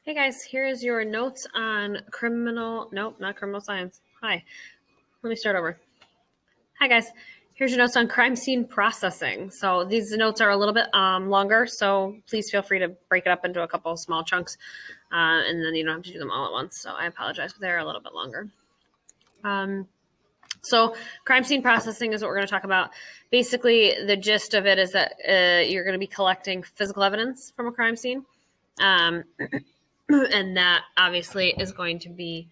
Hey guys, here's your notes on not criminal science. Hi, let me start over. Hi guys, here's your notes on crime scene processing. So these notes are a little bit longer, so please feel free to break it up into a couple of small chunks, and then you don't have to do them all at once. So I apologize, but they're a little bit longer. So crime scene processing is what we're going to talk about. Basically, the gist of it is that you're going to be collecting physical evidence from a crime scene. And that obviously is going to be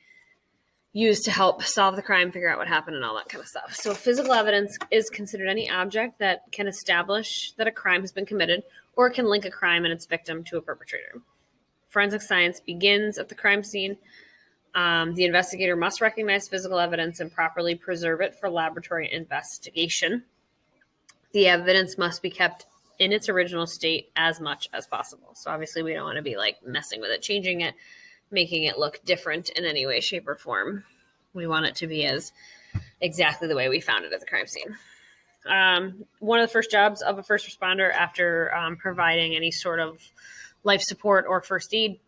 used to help solve the crime, figure out what happened, and all that kind of stuff. So physical evidence is considered any object that can establish that a crime has been committed or can link a crime and its victim to a perpetrator. Forensic science begins at the crime scene. The investigator must recognize physical evidence and properly preserve it for laboratory investigation. The evidence must be kept in its original state as much as possible. So obviously we don't want to be like messing with it, changing it, making it look different in any way, shape, or form. We want it to be as exactly the way we found it at the crime scene. One of the first jobs of a first responder after providing any sort of life support or first aid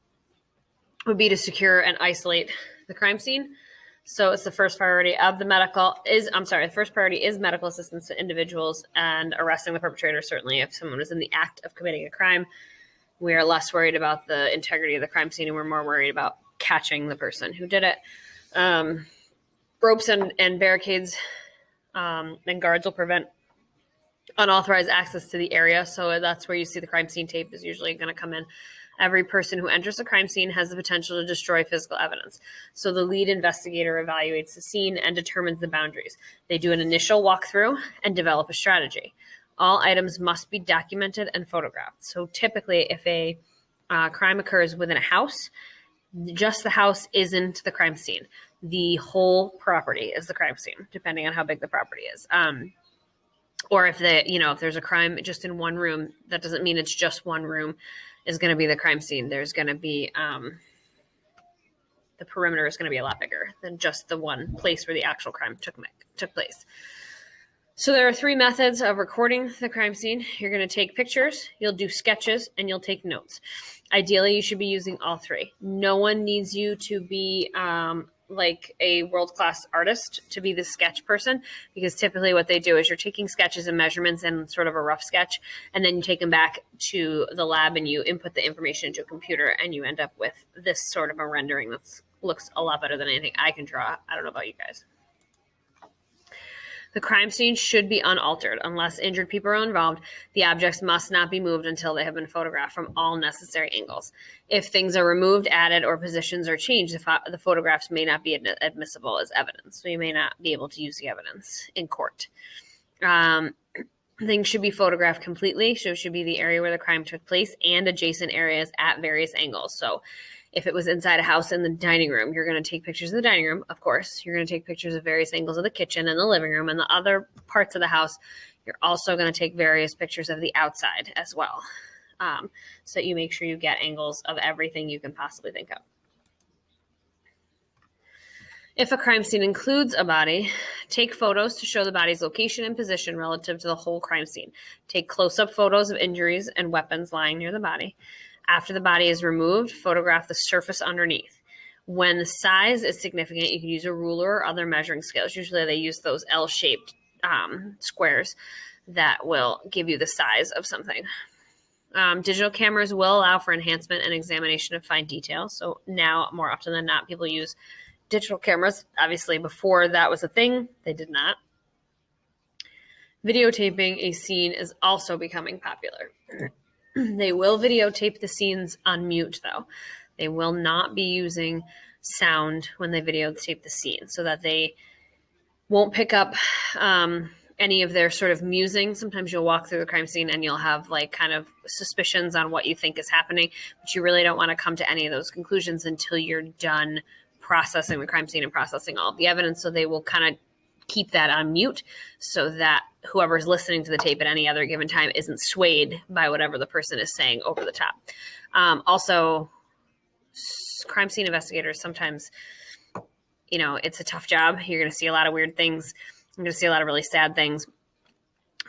would be to secure and isolate the crime scene. So it's the first priority of the first priority is medical assistance to individuals and arresting the perpetrator. Certainly if someone is in the act of committing a crime, we are less worried about the integrity of the crime scene and we're more worried about catching the person who did it. Ropes and barricades and guards will prevent unauthorized access to the area. So that's where you see the crime scene tape is usually going to come in. Every person who enters a crime scene has the potential to destroy physical evidence. So the lead investigator evaluates the scene and determines the boundaries. They do an initial walkthrough and develop a strategy. All items must be documented and photographed. So typically, if a crime occurs within a house, just the house isn't the crime scene. The whole property is the crime scene, depending on how big the property is. Or if there's a crime just in one room, that doesn't mean it's just one room is going to be the crime scene. There's going to be the perimeter is going to be a lot bigger than just the one place where the actual crime took place. So there are three methods of recording the crime scene. You're going to take pictures, you'll do sketches, and you'll take notes. Ideally, you should be using all three. No one needs you to be like a world-class artist to be the sketch person, because typically what they do is you're taking sketches and measurements and sort of a rough sketch, and then you take them back to the lab and you input the information into a computer and you end up with this sort of a rendering that looks a lot better than anything I can draw. I don't know about you guys. The crime scene should be unaltered. Unless injured people are involved, the objects must not be moved until they have been photographed from all necessary angles. If things are removed, added, or positions are changed, the photographs may not be admissible as evidence. So you may not be able to use the evidence in court. Things should be photographed completely. So it should be the area where the crime took place and adjacent areas at various angles. So if it was inside a house in the dining room, you're going to take pictures of the dining room, of course. You're going to take pictures of various angles of the kitchen and the living room and the other parts of the house. You're also going to take various pictures of the outside as well, so that you make sure you get angles of everything you can possibly think of. If a crime scene includes a body, take photos to show the body's location and position relative to the whole crime scene. Take close-up photos of injuries and weapons lying near the body. After the body is removed, photograph the surface underneath. When the size is significant, you can use a ruler or other measuring scales. Usually they use those L-shaped squares that will give you the size of something. Digital cameras will allow for enhancement and examination of fine details. So now, more often than not, people use digital cameras. Obviously, before that was a thing, they did not. Videotaping a scene is also becoming popular. They will videotape the scenes on mute, though. They will not be using sound when they videotape the scene, so that they won't pick up any of their sort of musing. Sometimes you'll walk through the crime scene and you'll have like kind of suspicions on what you think is happening, but you really don't want to come to any of those conclusions until you're done processing the crime scene and processing all of the evidence. So they will kind of keep that on mute so that whoever's listening to the tape at any other given time isn't swayed by whatever the person is saying over the top. Also, crime scene investigators, sometimes, it's a tough job. You're going to see a lot of weird things. You're going to see a lot of really sad things.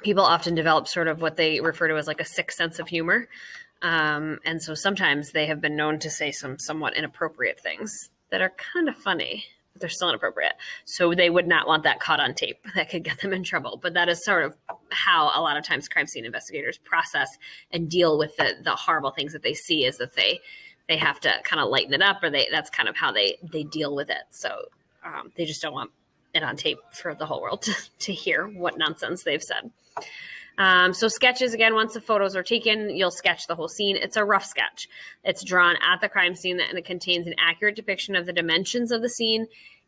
People often develop sort of what they refer to as like a sick sense of humor. And so sometimes they have been known to say some somewhat inappropriate things that are kind of funny, but they're still inappropriate. So they would not want that caught on tape. That could get them in trouble. But that is sort of how a lot of times crime scene investigators process and deal with the horrible things that they see, is that they have to kind of lighten it up, or that's kind of how they deal with it. So they just don't want it on tape for the whole world to hear what nonsense they've said. So sketches, again, once the photos are taken, you'll sketch the whole scene. It's a rough sketch. It's drawn at the crime scene, and it contains an accurate depiction of the dimensions of the scene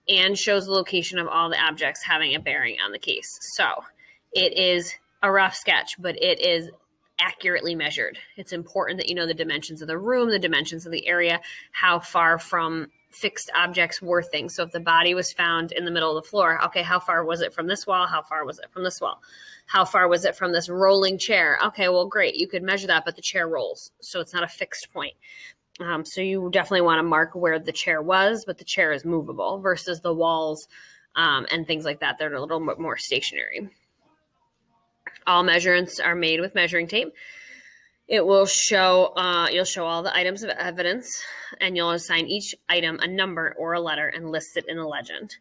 and shows the location of all the objects having a bearing on the case. So it is a rough sketch, but it is accurately measured. It's important that you know the dimensions of the room, the dimensions of the area, how far from fixed objects were things. So if the body was found in the middle of the floor, okay, how far was it from this wall? How far was it from this wall? How far was it from this rolling chair? Okay, well, great. You could measure that, but the chair rolls, so it's not a fixed point. So you definitely want to mark where the chair was, but the chair is movable versus the walls and things like that. They're a little bit more stationary. All measurements are made with measuring tape. It will show, you'll show all the items of evidence, and you'll assign each item a number or a letter and list it in a legend.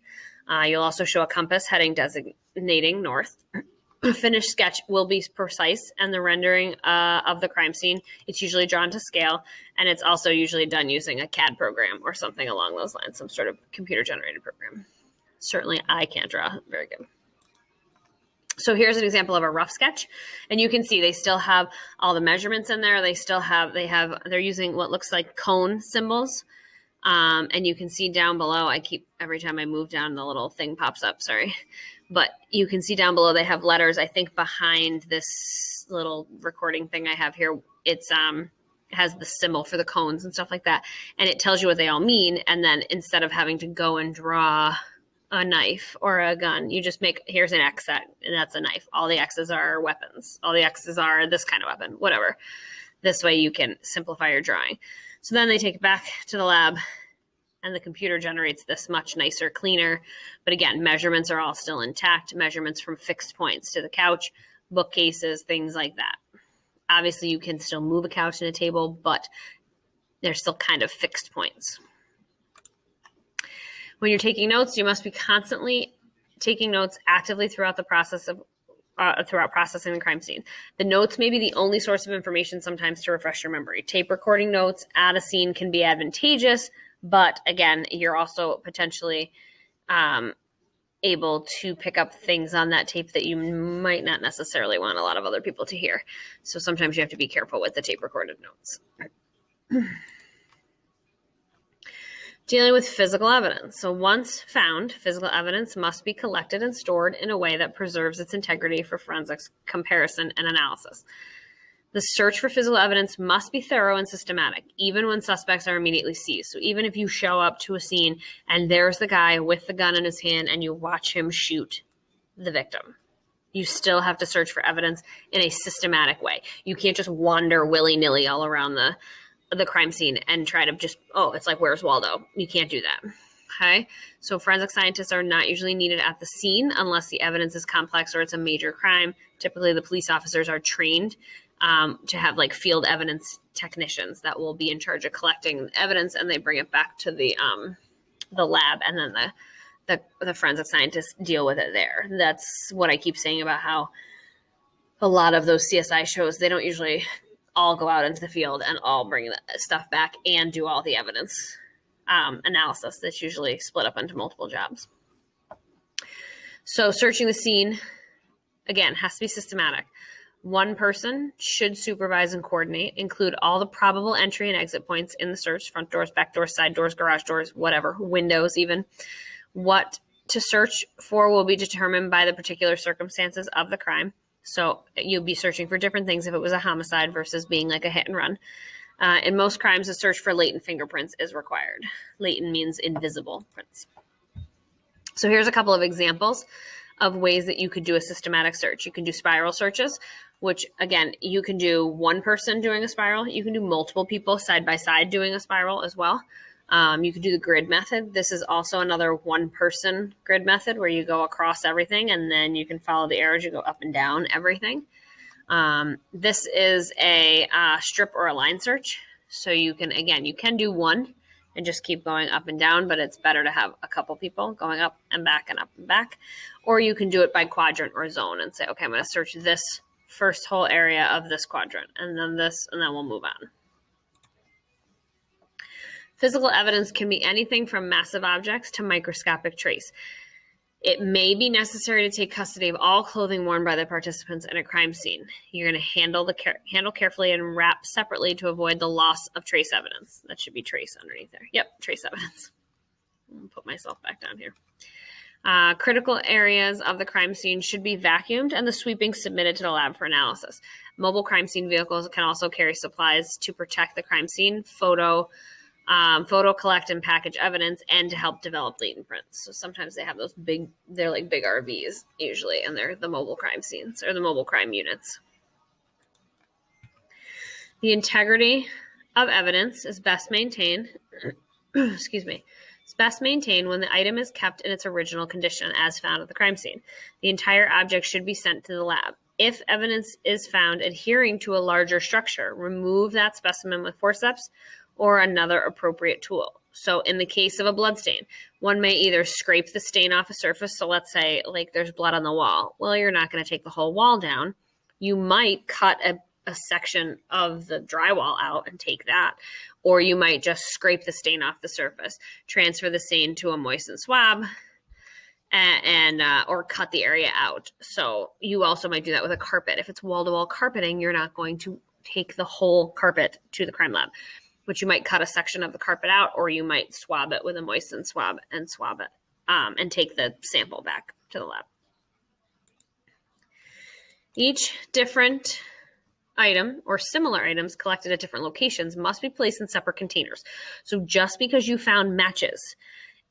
You'll also show a compass heading designating north. A finished sketch will be precise, and the rendering of the crime scene, it's usually drawn to scale, and it's also usually done using a CAD program or something along those lines, some sort of computer-generated program. Certainly, I can't draw very good. So here's an example of a rough sketch, and you can see they still have all the measurements in there. They're using what looks like cone symbols. And you can see down below, every time I move down, the little thing pops up, sorry. But you can see down below, they have letters, I think behind this little recording thing I have here, it's, has the symbol for the cones and stuff like that. And it tells you what they all mean. And then instead of having to go and draw a knife or a gun, you just here's an X, and that's a knife. All the X's are weapons. All the X's are this kind of weapon, whatever. This way you can simplify your drawing. So then they take it back to the lab, and the computer generates this much nicer, cleaner. But again, measurements are all still intact. Measurements from fixed points to the couch, bookcases, things like that. Obviously, you can still move a couch and a table, but they're still kind of fixed points. When you're taking notes, you must be constantly taking notes actively throughout the process of throughout processing the crime scene. The notes may be the only source of information sometimes to refresh your memory. Tape recording notes at a scene can be advantageous, but again, you're also potentially able to pick up things on that tape that you might not necessarily want a lot of other people to hear. So sometimes you have to be careful with the tape recorded notes. Dealing with physical evidence. So once found, physical evidence must be collected and stored in a way that preserves its integrity for forensics comparison and analysis. The search for physical evidence must be thorough and systematic, even when suspects are immediately seized. So even if you show up to a scene and there's the guy with the gun in his hand and you watch him shoot the victim, you still have to search for evidence in a systematic way. You can't just wander willy-nilly all around the crime scene and try to just, it's like, where's Waldo? You can't do that. Okay. So forensic scientists are not usually needed at the scene unless the evidence is complex or it's a major crime. Typically the police officers are trained to have like field evidence technicians that will be in charge of collecting evidence, and they bring it back to the lab, and then the forensic scientists deal with it there. That's what I keep saying about how a lot of those CSI shows, they don't usually all go out into the field and all bring the stuff back and do all the evidence analysis. That's usually split up into multiple jobs. So searching the scene, again, has to be systematic. One person should supervise and coordinate, include all the probable entry and exit points in the search, front doors, back doors, side doors, garage doors, whatever, windows even. What to search for will be determined by the particular circumstances of the crime. So you'll be searching for different things if it was a homicide versus being like a hit and run. In most crimes, a search for latent fingerprints is required. Latent means invisible prints. So here's a couple of examples of ways that you could do a systematic search. You can do spiral searches, which again, you can do one person doing a spiral. You can do multiple people side by side doing a spiral as well. You could do the grid method. This is also another one-person grid method where you go across everything and then you can follow the arrows. You go up and down everything. This is a strip or a line search. So you can do one and just keep going up and down, but it's better to have a couple people going up and back and up and back. Or you can do it by quadrant or zone and say, okay, I'm going to search this first whole area of this quadrant, and then this, and then we'll move on. Physical evidence can be anything from massive objects to microscopic trace. It may be necessary to take custody of all clothing worn by the participants in a crime scene. You're going to handle carefully and wrap separately to avoid the loss of trace evidence. That should be trace underneath there. Yep, trace evidence. I'll put myself back down here. Critical areas of the crime scene should be vacuumed and the sweepings submitted to the lab for analysis. Mobile crime scene vehicles can also carry supplies to protect the crime scene, photo collect and package evidence, and to help develop latent prints. So sometimes they have those they're like big RVs usually, and they're the mobile crime scenes or the mobile crime units. The integrity of evidence is best maintained, excuse me, it's best maintained when the item is kept in its original condition as found at the crime scene. The entire object should be sent to the lab. If evidence is found adhering to a larger structure, remove that specimen with forceps or another appropriate tool. So in the case of a blood stain, one may either scrape the stain off a surface. So let's say like there's blood on the wall. Well, you're not going to take the whole wall down. You might cut a section of the drywall out and take that. Or you might just scrape the stain off the surface, transfer the stain to a moistened swab, and or cut the area out. So you also might do that with a carpet. If it's wall-to-wall carpeting, you're not going to take the whole carpet to the crime lab. But you might cut a section of the carpet out, or you might swab it with a moistened swab and swab it and take the sample back to the lab. Each different item or similar items collected at different locations must be placed in separate containers. So just because you found matches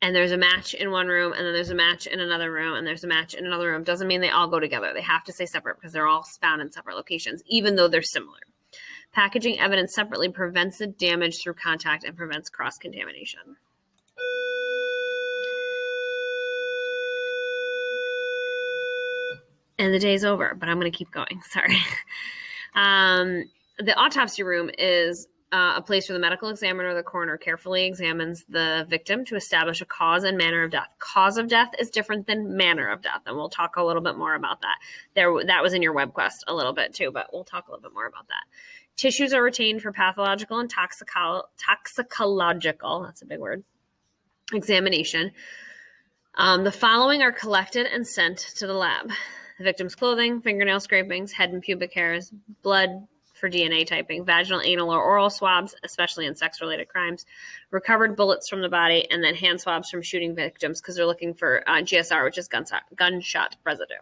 and there's a match in one room and then there's a match in another room and there's a match in another room doesn't mean they all go together. They have to stay separate because they're all found in separate locations, even though they're similar. Packaging evidence separately prevents the damage through contact and prevents cross-contamination. And the day's over, but I'm going to keep going. Sorry. The autopsy room is a place where the medical examiner or the coroner carefully examines the victim to establish a cause and manner of death. Cause of death is different than manner of death, and we'll talk a little bit more about that. That was in your web quest a little bit too, but we'll talk a little bit more about that. Tissues are retained for pathological and toxicological, that's a big word, examination. The following are collected and sent to the lab. The victim's clothing, fingernail scrapings, head and pubic hairs, blood for DNA typing, vaginal, anal, or oral swabs, especially in sex-related crimes, recovered bullets from the body, and then hand swabs from shooting victims because they're looking for GSR, which is gunshot residue.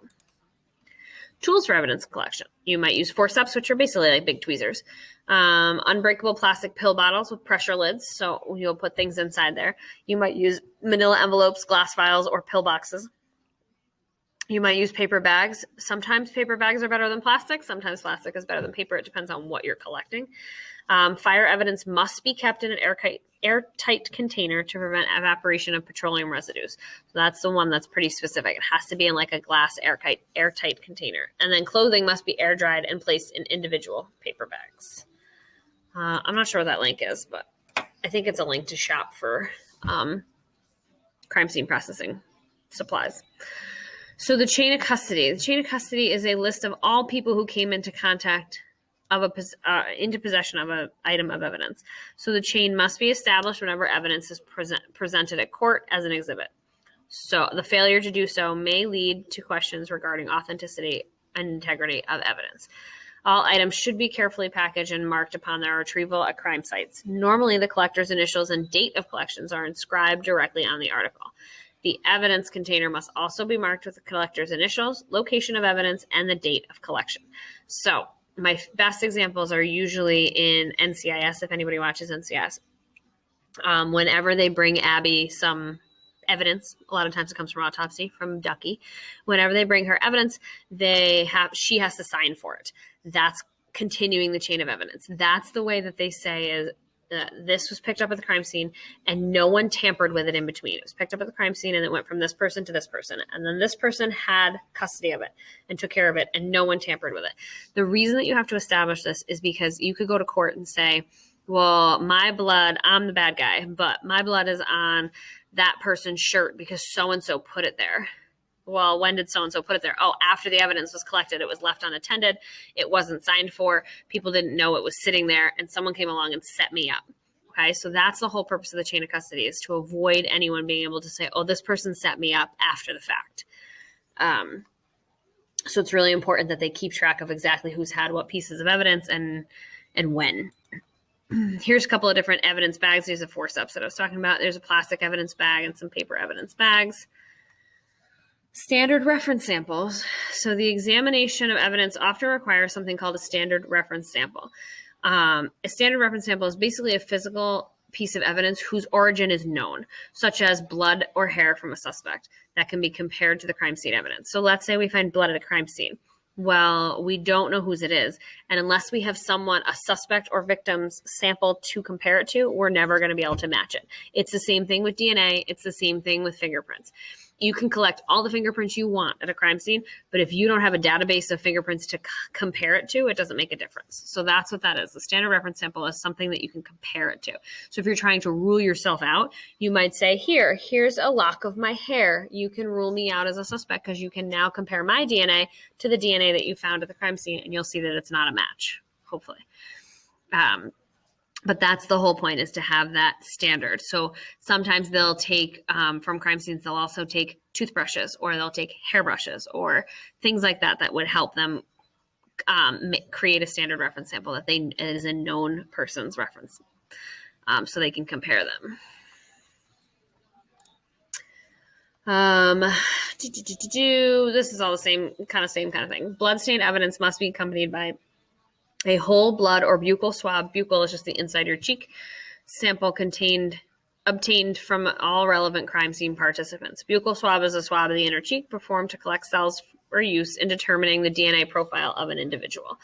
Tools for evidence collection. You might use forceps, which are basically like big tweezers. Unbreakable plastic pill bottles with pressure lids, so you'll put things inside there. You might use manila envelopes, glass vials, or pill boxes. You might use paper bags. Sometimes paper bags are better than plastic. Sometimes plastic is better than paper. It depends on what you're collecting. Fire evidence must be kept in an airtight container to prevent evaporation of petroleum residues. So that's the one that's pretty specific. It has to be in like a glass airtight container. And then clothing must be air dried and placed in individual paper bags. I'm not sure what that link is, but I think it's a link to shop for crime scene processing supplies. So the chain of custody. The chain of custody is a list of all people who came into contact into possession of an item of evidence. So the chain must be established whenever evidence is presented at court as an exhibit. So the failure to do so may lead to questions regarding authenticity and integrity of evidence. All items should be carefully packaged and marked upon their retrieval at crime sites. Normally, the collector's initials and date of collections are inscribed directly on the article. The evidence container must also be marked with the collector's initials, location of evidence, and the date of collection. So my best examples are usually in NCIS, if anybody watches NCIS. Whenever they bring Abby some evidence, a lot of times it comes from autopsy, from Ducky. Whenever they bring her evidence, she has to sign for it. That's continuing the chain of evidence. That's the way that they say is this was picked up at the crime scene and no one tampered with it in between. It was picked up at the crime scene and it went from this person to this person. And then this person had custody of it and took care of it and no one tampered with it. The reason that you have to establish this is because you could go to court and say, well, my blood, I'm the bad guy, but my blood is on that person's shirt because so-and-so put it there. Well, when did so-and-so put it there? Oh, after the evidence was collected, it was left unattended. It wasn't signed for. People didn't know it was sitting there, and someone came along and set me up. Okay, so that's the whole purpose of the chain of custody, is to avoid anyone being able to say, oh, this person set me up after the fact. So it's really important that they keep track of exactly who's had what pieces of evidence and when. Here's a couple of different evidence bags. These are 4 steps that I was talking about. There's a plastic evidence bag and some paper evidence bags. Standard reference samples. So the examination of evidence often requires something called a standard reference sample. A standard reference sample is basically a physical piece of evidence whose origin is known, such as blood or hair from a suspect that can be compared to the crime scene evidence. So let's say we find blood at a crime scene. Well, we don't know whose it is. And unless we have someone, a suspect or victim's sample to compare it to, we're never going to be able to match it. It's the same thing with DNA. It's the same thing with fingerprints. You can collect all the fingerprints you want at a crime scene, but if you don't have a database of fingerprints to compare it to, it doesn't make a difference. So that's what that is. The standard reference sample is something that you can compare it to. So if you're trying to rule yourself out, you might say, here's a lock of my hair. You can rule me out as a suspect because you can now compare my DNA to the DNA that you found at the crime scene, and you'll see that it's not a match, hopefully. But that's the whole point, is to have that standard. So sometimes they'll take, from crime scenes, they'll also take toothbrushes, or they'll take hairbrushes, or things like that that would help them create a standard reference sample that is a known person's reference, so they can compare them. This is all the same kind of thing. Bloodstain evidence must be accompanied by a whole blood or buccal swab. Buccal is just the inside of your cheek. Sample obtained from all relevant crime scene participants. Buccal swab is a swab of the inner cheek performed to collect cells for use in determining the DNA profile of an individual.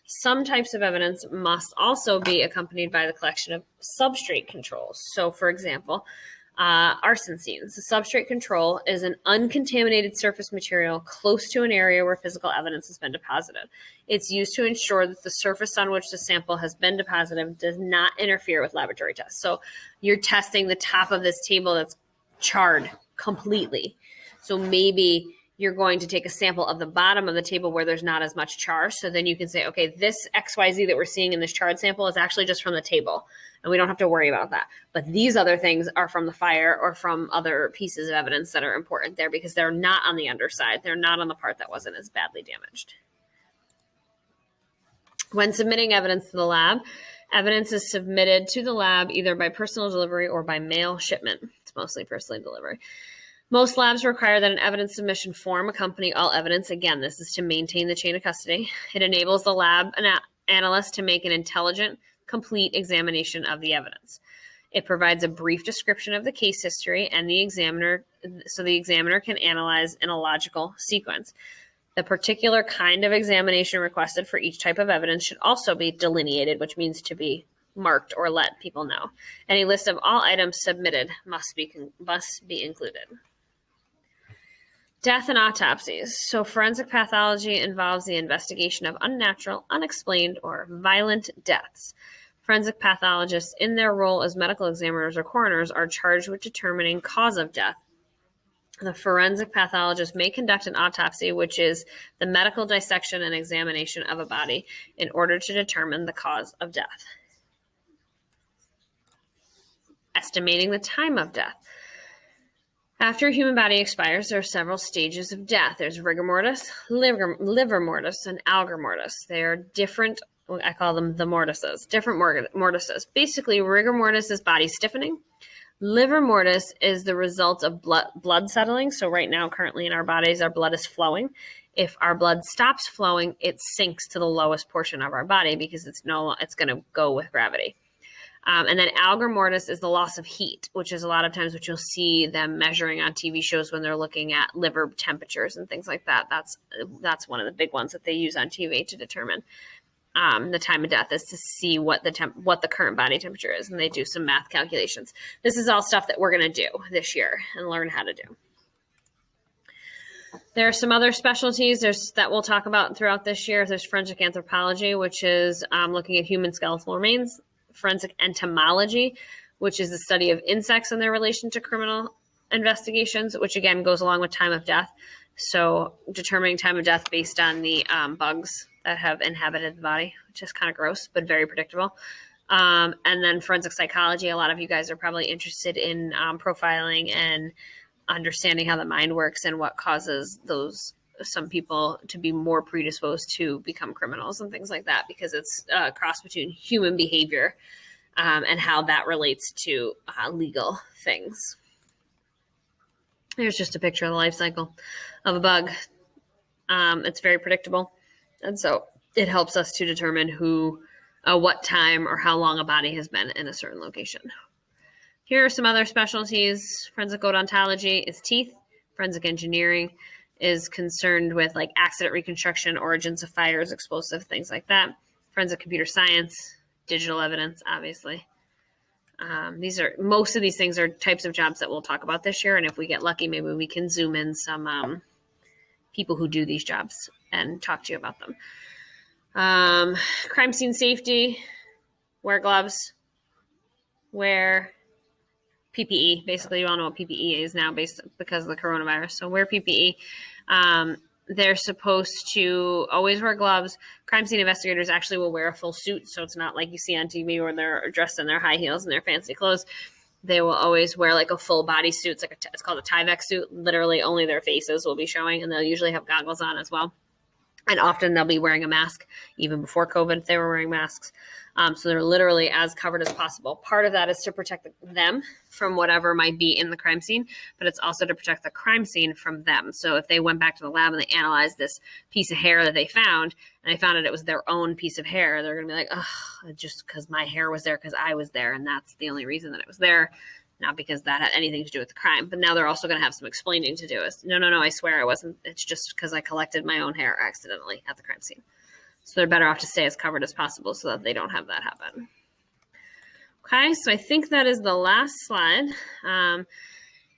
Some types of evidence must also be accompanied by the collection of substrate controls. So, for example, arson scenes. The substrate control is an uncontaminated surface material close to an area where physical evidence has been deposited. It's used to ensure that the surface on which the sample has been deposited does not interfere with laboratory tests. So you're testing the top of this table that's charred completely. So maybe you're going to take a sample of the bottom of the table where there's not as much char. So then you can say, okay, this XYZ that we're seeing in this charred sample is actually just from the table, and we don't have to worry about that. But these other things are from the fire or from other pieces of evidence that are important there because they're not on the underside. They're not on the part that wasn't as badly damaged. When submitting evidence to the lab, evidence is submitted to the lab either by personal delivery or by mail shipment. It's mostly personal delivery. Most labs require that an evidence submission form accompany all evidence. Again, this is to maintain the chain of custody. It enables the lab analyst to make an intelligent, complete examination of the evidence. It provides a brief description of the case history and the examiner can analyze in a logical sequence. The particular kind of examination requested for each type of evidence should also be delineated, which means to be marked or let people know. And a list of all items submitted must be included. Death and autopsies. So forensic pathology involves the investigation of unnatural, unexplained, or violent deaths. Forensic pathologists, in their role as medical examiners or coroners, are charged with determining cause of death. The forensic pathologist may conduct an autopsy, which is the medical dissection and examination of a body, in order to determine the cause of death. Estimating the time of death. After a human body expires, there are several stages of death. There's rigor mortis, liver mortis, and algor mortis. They are different, I call them the mortises, different mortises. Basically, rigor mortis is body stiffening. Liver mortis is the result of blood settling. So right now, currently in our bodies, our blood is flowing. If our blood stops flowing, it sinks to the lowest portion of our body because it's going to go with gravity. And then algor mortis is the loss of heat, which is a lot of times what you'll see them measuring on TV shows when they're looking at liver temperatures and things like that. That's one of the big ones that they use on TV to determine. the time of death is to see what the current body temperature is, and they do some math calculations. This is all stuff that we're going to do this year and learn how to do. There are some other specialties that we'll talk about throughout this year. There's forensic anthropology, which is looking at human skeletal remains. Forensic entomology, which is the study of insects and their relation to criminal investigations, which again goes along with time of death. So determining time of death based on the bugs that have inhabited the body, which is kind of gross, but very predictable. And then forensic psychology. A lot of you guys are probably interested in profiling and understanding how the mind works and what causes some people to be more predisposed to become criminals and things like that, because it's a cross between human behavior and how that relates to legal things. Here's just a picture of the life cycle of a bug. It's very predictable. And so it helps us to determine what time or how long a body has been in a certain location. Here are some other specialties. Forensic odontology is teeth. Forensic engineering is concerned with like accident reconstruction, origins of fires, explosive, things like that. Forensic computer science, digital evidence, obviously. Most of these things are types of jobs that we'll talk about this year. And if we get lucky, maybe we can zoom in some people who do these jobs and talk to you about them. Crime scene safety, wear gloves, wear PPE. Basically, you all know what PPE is now because of the coronavirus. So wear PPE. They're supposed to always wear gloves. Crime scene investigators actually will wear a full suit, so it's not like you see on TV where they're dressed in their high heels and their fancy clothes. They will always wear like a full body suit. It's called a Tyvek suit. Literally only their faces will be showing, and they'll usually have goggles on as well. And often they'll be wearing a mask. Even before COVID, they were wearing masks. So they're literally as covered as possible. Part of that is to protect them from whatever might be in the crime scene, but it's also to protect the crime scene from them. So if they went back to the lab and they analyzed this piece of hair that they found, and they found it was their own piece of hair, they're going to be like, oh, just because my hair was there because I was there, and that's the only reason that it was there, not because that had anything to do with the crime. But now they're also going to have some explaining to do. No, I swear I wasn't. It's just because I collected my own hair accidentally at the crime scene. So they're better off to stay as covered as possible so that they don't have that happen. Okay, so I think that is the last slide.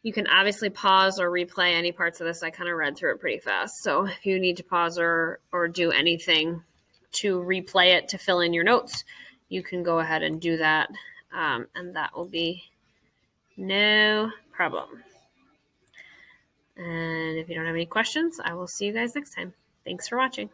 You can obviously pause or replay any parts of this. I kind of read through it pretty fast. So if you need to pause or do anything to replay it to fill in your notes, you can go ahead and do that. And that will be no problem. And if you don't have any questions, I will see you guys next time. Thanks for watching.